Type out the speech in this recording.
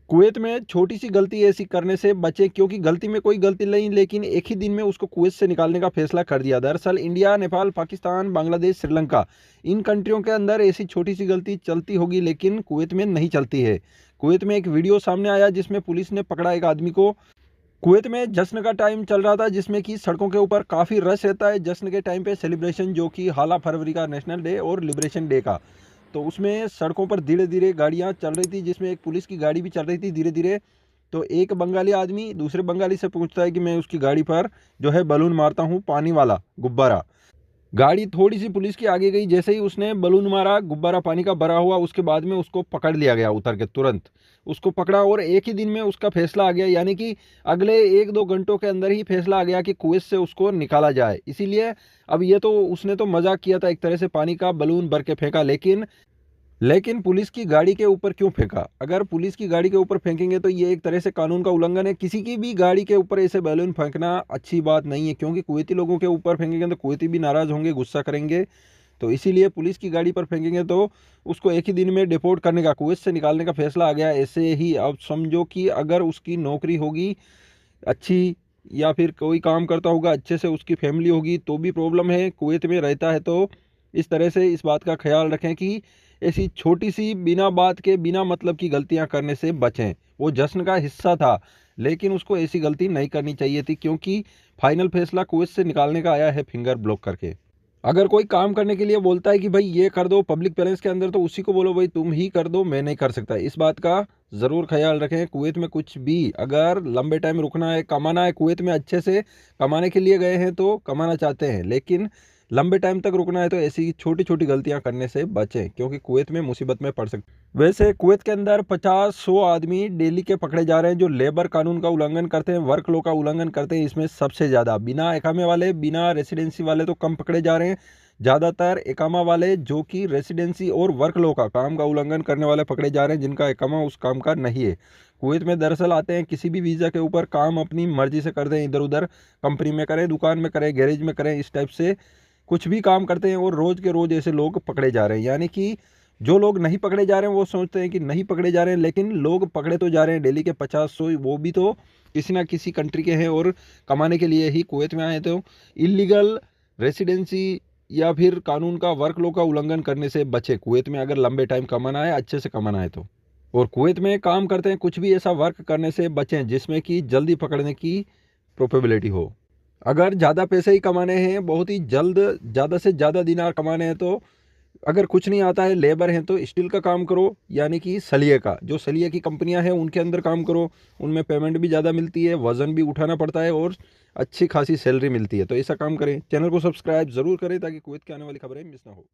Kuwait में छोटी सी गलती ऐसी करने से बचे, क्योंकि गलती में कोई गलती नहीं, लेकिन एक ही दिन में उसको कुवैत से निकालने का फैसला कर दिया। दरअसल इंडिया, नेपाल, पाकिस्तान, बांग्लादेश, श्रीलंका, इन कंट्रियों के अंदर ऐसी छोटी सी गलती चलती होगी, लेकिन कुवैत में नहीं चलती है। कुवैत में एक वीडियो सामने आया जिसमें पुलिस ने पकड़ा एक आदमी को। कुवैत में जश्न का टाइम चल रहा था, जिसमें कि सड़कों के ऊपर काफ़ी रश रहता है जश्न के टाइम पे, सेलिब्रेशन जो कि 16 फरवरी का नेशनल डे और लिबरेशन डे का। तो उसमें सड़कों पर धीरे धीरे गाड़ियां चल रही थी, जिसमें एक पुलिस की गाड़ी भी चल रही थी धीरे धीरे। तो एक बंगाली आदमी दूसरे बंगाली से पूछता है कि मैं उसकी गाड़ी पर जो है बलून मारता हूँ, पानी वाला गुब्बारा। गाड़ी थोड़ी सी पुलिस की आगे गई, जैसे ही उसने बलून मारा, गुब्बारा पानी का भरा हुआ, उसके बाद में उसको पकड़ लिया गया उतर के तुरंत। उसको पकड़ा और एक ही दिन में उसका फैसला आ गया, यानी कि अगले 1-2 घंटों के अंदर ही फैसला आ गया कि कुवैत से उसको निकाला जाए। इसीलिए अब ये तो उसने तो मजाक किया था एक तरह से, पानी का बलून भर के फेंका, लेकिन पुलिस की गाड़ी के ऊपर क्यों फेंका? अगर पुलिस की गाड़ी के ऊपर फेंकेंगे तो ये एक तरह से कानून का उल्लंघन है। किसी की भी गाड़ी के ऊपर ऐसे बैलून फेंकना अच्छी बात नहीं है, क्योंकि कुवैती लोगों के ऊपर फेंकेंगे तो कुवैती भी नाराज़ होंगे, गुस्सा करेंगे। तो इसीलिए पुलिस की गाड़ी पर फेंकेंगे तो उसको एक ही दिन में डिपोर्ट करने का, कुवैत से निकालने का फैसला आ गया। ऐसे ही अब समझो कि अगर उसकी नौकरी होगी अच्छी, या फिर कोई काम करता होगा अच्छे से, उसकी फैमिली होगी, तो भी प्रॉब्लम है। कुवैत में रहता है तो इस तरह से इस बात का ख्याल रखें कि ऐसी छोटी सी बिना बात के, बिना मतलब की गलतियां करने से बचें। वो जश्न का हिस्सा था, लेकिन उसको ऐसी गलती नहीं करनी चाहिए थी, क्योंकि फाइनल फैसला कुवैत से निकालने का आया है फिंगर ब्लॉक करके। अगर कोई काम करने के लिए बोलता है कि भाई ये कर दो पब्लिक प्लेस के अंदर, तो उसी को बोलो भाई तुम ही कर दो, मैं नहीं कर सकता। इस बात का ज़रूर ख्याल रखें। कुवैत में कुछ भी अगर लंबे टाइम रुकना है, कमाना है, कुवैत में अच्छे से कमाने के लिए गए हैं तो कमाना चाहते हैं, लेकिन लंबे टाइम तक रुकना है तो ऐसी छोटी छोटी गलतियां करने से बचें, क्योंकि कुवैत में मुसीबत में पड़ सकते। वैसे कुवैत के अंदर 50-100 आदमी डेली के पकड़े जा रहे हैं जो लेबर कानून का उल्लंघन करते हैं, वर्क लॉ का उल्लंघन करते हैं। इसमें सबसे ज़्यादा बिना एकामे वाले, बिना रेसिडेंसी वाले तो कम पकड़े जा रहे हैं। ज़्यादातर एकामा वाले जो कि रेसिडेंसी और वर्क लॉ का काम का उल्लंघन करने वाले पकड़े जा रहे हैं, जिनका एकामा उस काम का नहीं है। कुवैत में दरअसल आते हैं किसी भी वीज़ा के ऊपर, काम अपनी मर्जी से कर दें, इधर उधर कंपनी में करें, दुकान में करें, गैरेज में करें, इस टाइप से कुछ भी काम करते हैं, और रोज़ के रोज़ ऐसे लोग पकड़े जा रहे हैं। यानी कि जो लोग नहीं पकड़े जा रहे हैं वो सोचते हैं कि नहीं पकड़े जा रहे हैं, लेकिन लोग पकड़े तो जा रहे हैं डेली के 50-100, वो भी तो किसी ना किसी कंट्री के हैं और कमाने के लिए ही कुवैत में आए। तो इलीगल रेसिडेंसी या फिर कानून का, वर्क लॉ का उल्लंघन करने से बचे। कुवैत में अगर लंबे टाइम कमाना है, अच्छे से कमाना है तो। और कुवैत में काम करते हैं कुछ भी ऐसा वर्क करने से बचें जिसमें कि जल्दी पकड़ने की प्रोबेबिलिटी हो। अगर ज़्यादा पैसे ही कमाने हैं, बहुत ही जल्द ज़्यादा से ज़्यादा दिनार कमाने हैं, तो अगर कुछ नहीं आता है, लेबर हैं, तो स्टील का काम करो, यानी कि सलिए का। जो सलिए की कंपनियां हैं उनके अंदर काम करो, उनमें पेमेंट भी ज़्यादा मिलती है, वज़न भी उठाना पड़ता है और अच्छी खासी सैलरी मिलती है। तो ऐसा काम करें। चैनल को सब्सक्राइब ज़रूर करें ताकि कुवैत की आने वाली खबरें मिस ना हो।